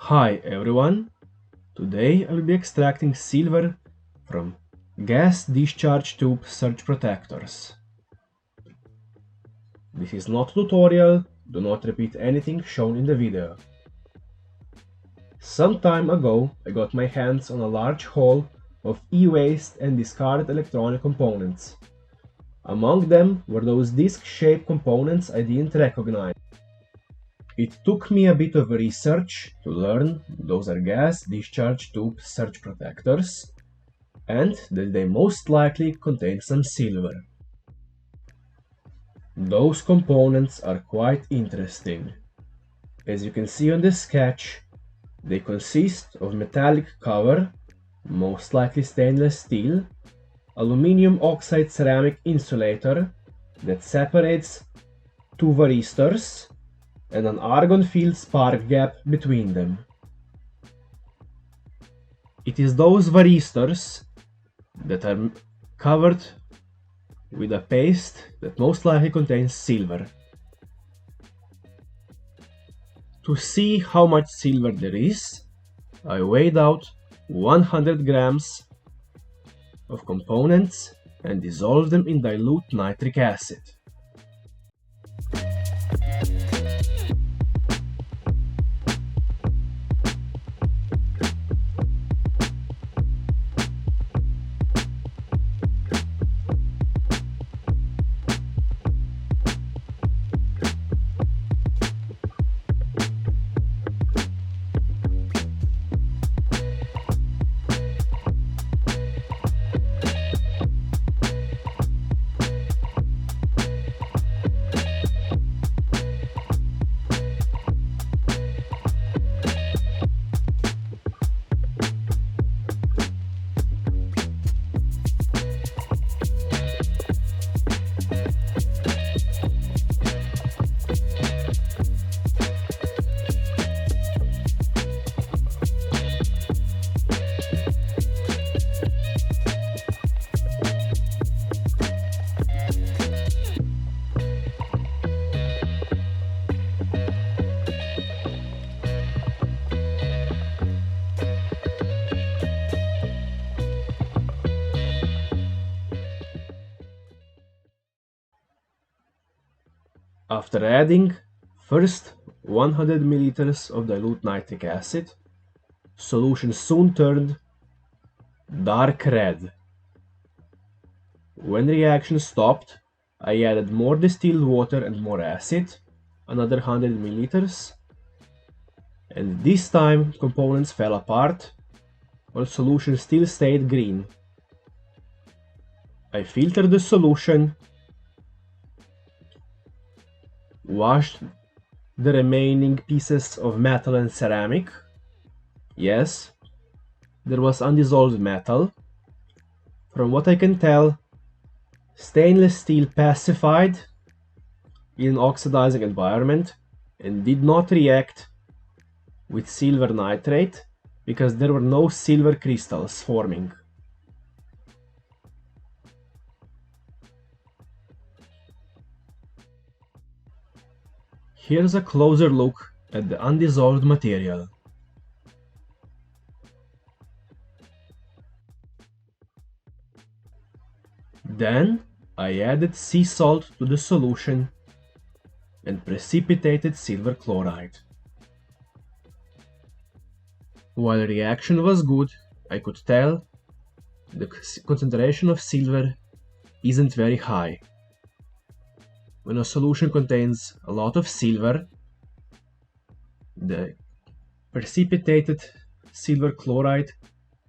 Hi everyone, today I will be extracting silver from gas discharge tube surge protectors. This is not a tutorial, do not repeat anything shown in the video. Some time ago I got my hands on a large haul of e-waste and discarded electronic components. Among them were those disc-shaped components I didn't recognize. It took me a bit of research to learn those are gas discharge tube surge protectors and that they most likely contain some silver. Those components are quite interesting. As you can see on the sketch, they consist of metallic cover, most likely stainless steel, aluminum oxide ceramic insulator that separates two varistors, and an argon-filled spark gap between them. It is those varistors that are covered with a paste that most likely contains silver. To see how much silver there is, I weighed out 100 grams of components and dissolved them in dilute nitric acid. After adding first 100 milliliters of dilute nitric acid, solution soon turned dark red. When reaction stopped, I added more distilled water and more acid, another 100 milliliters, and this time components fell apart, while solution still stayed green. I filtered the solution, washed the remaining pieces of metal and ceramic. Yes, there was undissolved metal. From what I can tell, stainless steel pacified in an oxidizing environment and did not react with silver nitrate because there were no silver crystals forming. Here's a closer look at the undissolved material. Then I added sea salt to the solution and precipitated silver chloride. While the reaction was good, I could tell the concentration of silver isn't very high. When a solution contains a lot of silver, the precipitated silver chloride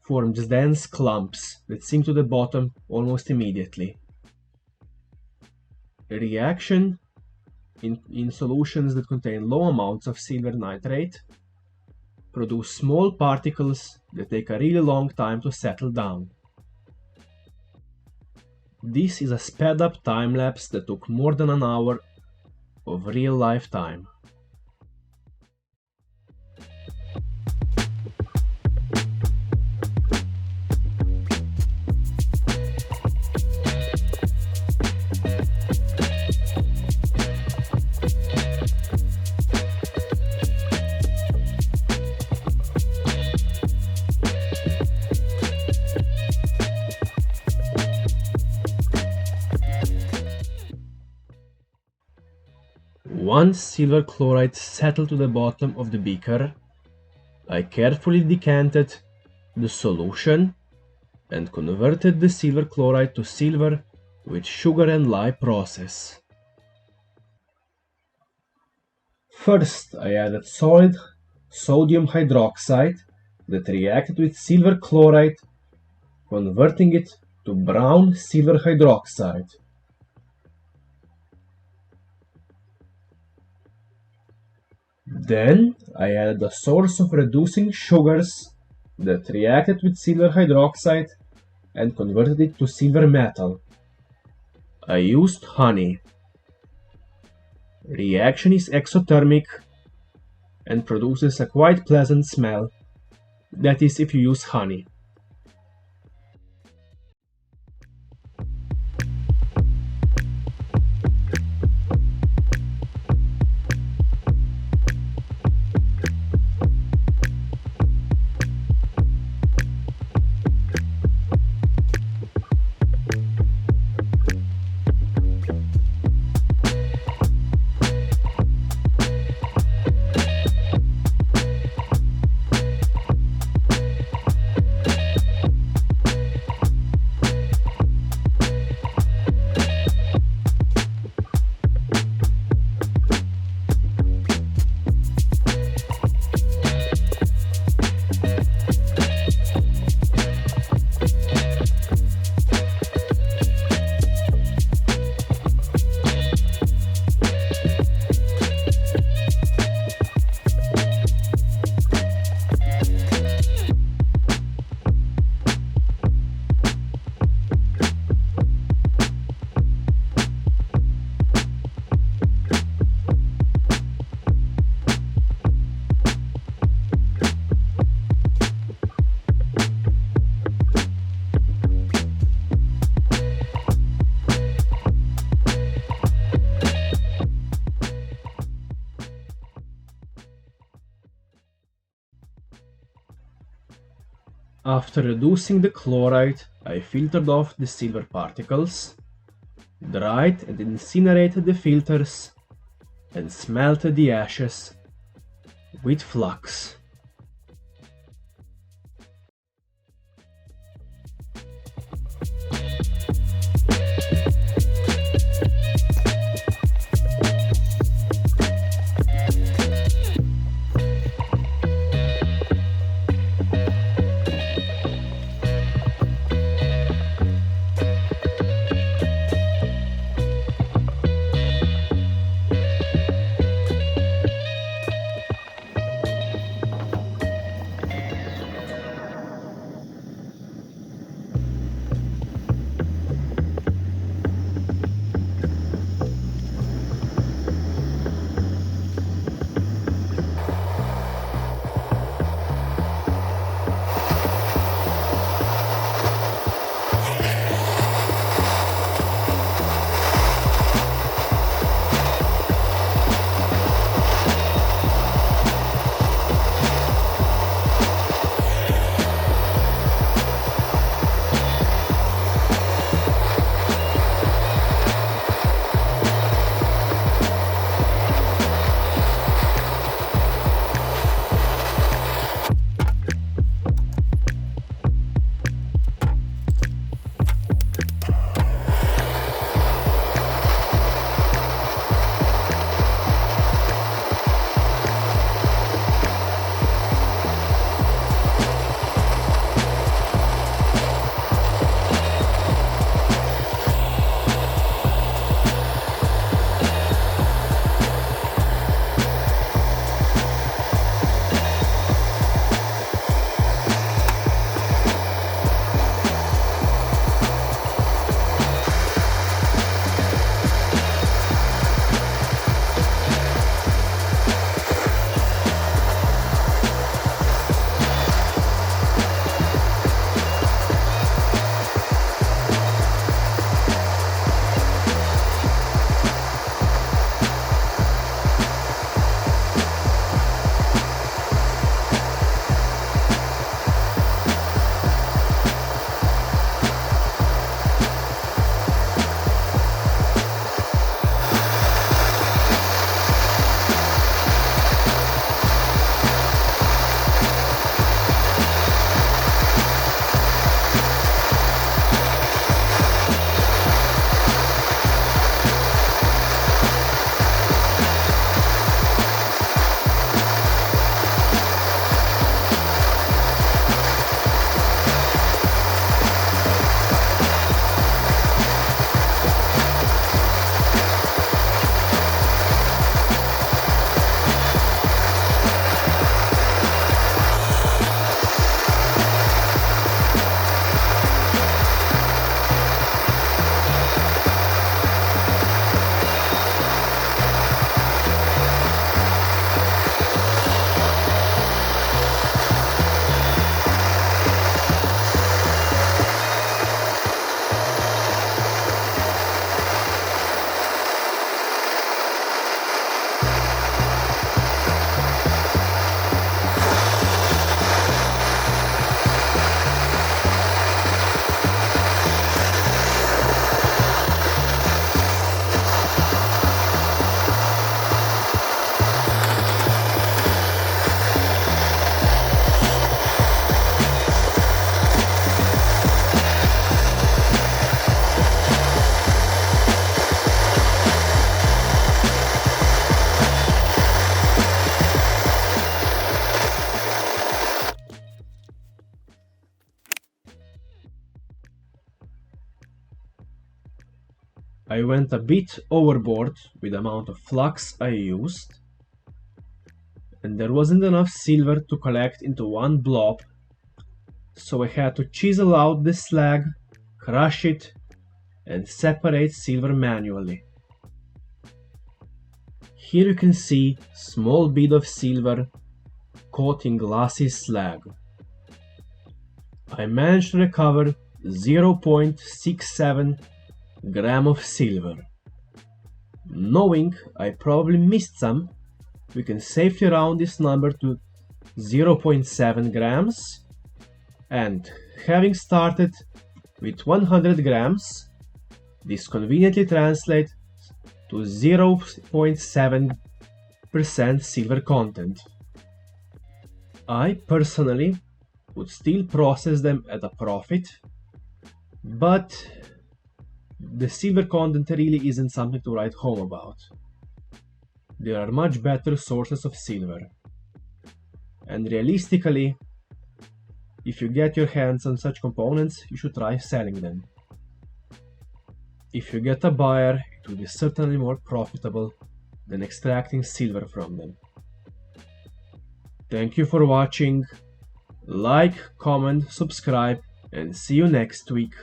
forms dense clumps that sink to the bottom almost immediately. A reaction in solutions that contain low amounts of silver nitrate produce small particles that take a really long time to settle down. This is a sped up time lapse that took more than an hour of real life time. Once silver chloride settled to the bottom of the beaker, I carefully decanted the solution and converted the silver chloride to silver with sugar and lye process. First, I added solid sodium hydroxide that reacted with silver chloride, converting it to brown silver hydroxide. Then I added a source of reducing sugars that reacted with silver hydroxide and converted it to silver metal. I used honey. Reaction is exothermic and produces a quite pleasant smell. That is if you use honey. After reducing the chloride, I filtered off the silver particles, dried and incinerated the filters, and smelted the ashes with flux. I went a bit overboard with the amount of flux I used, and there wasn't enough silver to collect into one blob, so I had to chisel out the slag, crush it, and separate silver manually. Here you can see small bit of silver caught in glassy slag. I managed to recover 0.67 gram of silver. Knowing I probably missed some, we can safely round this number to 0.7 grams, and having started with 100 grams, this conveniently translates to 0.7% silver content. I personally would still process them at a profit, but the silver content really isn't something to write home about. There are much better sources of silver, and realistically, if you get your hands on such components, you should try selling them. If you get a buyer, it will be certainly more profitable than extracting silver from them. Thank you for watching. Like, comment, subscribe, and see you next week.